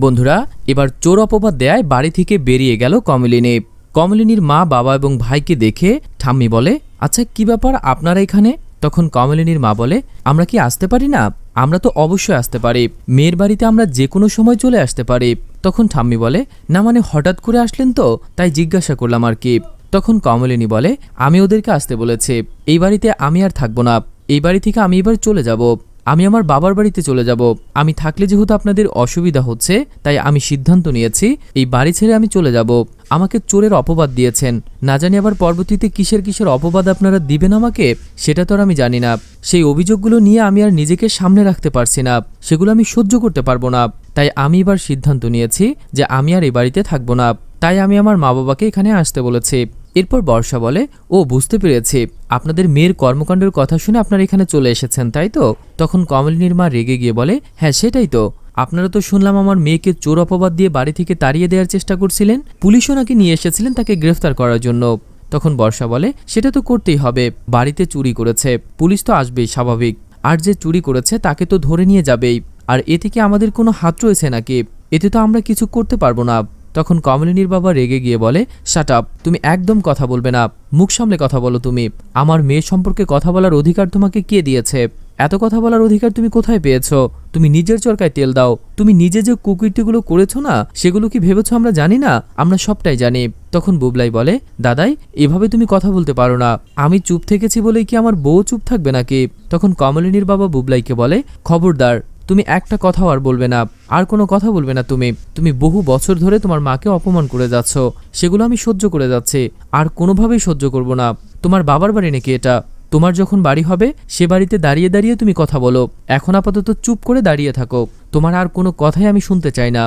বন্ধুরা, এবার চোর অপবাদ দেয় বাড়ি থেকে বেরিয়ে গেল কমলিনী। কমলিনীর মা, বাবা এবং ভাইকে দেখে ঠাম্মি বলে, আচ্ছা কি ব্যাপার আপনারা এখানে? তখন কমলিনীর মা বলে, আমরা কি আসতে পারি না? আমরা তো অবশ্যই আসতে পারি, মেয়ের বাড়িতে আমরা যে কোনো সময় চলে আসতে পারি। তখন ঠাম্মি বলে, না মানে হঠাৎ করে আসলেন তো, তাই জিজ্ঞাসা করলাম আর কি। তখন কমলিনী বলে, আমি ওদেরকে আসতে বলেছি, এই বাড়িতে আমি আর থাকবো না, এই বাড়ি থেকে আমি এবার চলে যাব, আমি আমার বাবার বাড়িতে চলে যাব। আমি থাকলে যেহেতু আপনাদের অসুবিধা হচ্ছে, তাই আমি সিদ্ধান্ত নিয়েছি এই বাড়ি ছেড়ে আমি চলে যাব। আমাকে চোরের অপবাদ দিয়েছেন, না জানি আবার পরবর্তীতে কিসের কিসের অপবাদ আপনারা দিবেন আমাকে, সেটা তো আর আমি জানি না। সেই অভিযোগগুলো নিয়ে আমি আর নিজেকে সামনে রাখতে পারছি না, সেগুলো আমি সহ্য করতে পারবো না। তাই আমি এবার সিদ্ধান্ত নিয়েছি যে আমি আর এই বাড়িতে থাকবো না, তাই আমি আমার মা বাবাকে এখানে আসতে বলেছি। এরপর বর্ষা বলে, ও বুঝতে পেরেছি, আপনাদের মেয়ের কর্মকাণ্ডের কথা শুনে আপনারা এখানে চলে এসেছেন, তাই তো? তখন কমলিনীর মা রেগে গিয়ে বলে, হ্যাঁ সেটাই তো, আপনারা তো শুনলাম আমার মেয়েকে চোর অপবাদ দিয়ে বাড়ি থেকে তাড়িয়ে দেওয়ার চেষ্টা করছিলেন, পুলিশও নাকি নিয়ে এসেছিলেন তাকে গ্রেফতার করার জন্য। তখন বর্ষা বলে, সেটা তো করতেই হবে, বাড়িতে চুরি করেছে, পুলিশ তো আসবেই স্বাভাবিক, আর যে চুরি করেছে তাকে তো ধরে নিয়ে যাবেই, আর এ থেকে আমাদের কোনো হাত রয়েছে নাকি? এতে তো আমরা কিছু করতে পারবো না। তখন কমলিনীর বাবা রেগে গিয়ে বলে, শাট আপ, তুমি একদম কথা বলবে না, মুখ সামলে কথা বলো। তুমি আমার মেয়ে সম্পর্কে কথা বলার অধিকার তোমাকে কে দিয়েছে? এত কথা বলার অধিকার তুমি কোথায় পেয়েছো? তুমি নিজের চরকায় তেল দাও। তুমি নিজে যে কুকীর্তিগুলো করেছো না, সেগুলো কি ভেবেছো আমরা জানি না? আমরা সবটাই জানি। তখন বুবলাই বলে, দাদাই এভাবে তুমি কথা বলতে পারো না, আমি চুপ থেকেছি বলেই কি আমার বউ চুপ থাকবে নাকি? তখন কমলিনীর বাবা বুবলাইকে বলে, খবরদার, তুমি একটা কথাও আর বলবে না, আর কোনো কথা বলবে না। তুমি বহু বছর ধরে তোমার মাকে অপমান করে যাচ্ছ, সেগুলো আমি সহ্য করে যাচ্ছি, আর কোনোভাবেই সহ্য করব না। তোমার বাবার বাড়ি নাকি এটা? তোমার যখন বাড়ি হবে সে বাড়িতে দাঁড়িয়ে দাঁড়িয়ে তুমি কথা বলো, এখন আপাতত চুপ করে দাঁড়িয়ে থাকো, তোমার আর কোনো কথাই আমি শুনতে চাই না।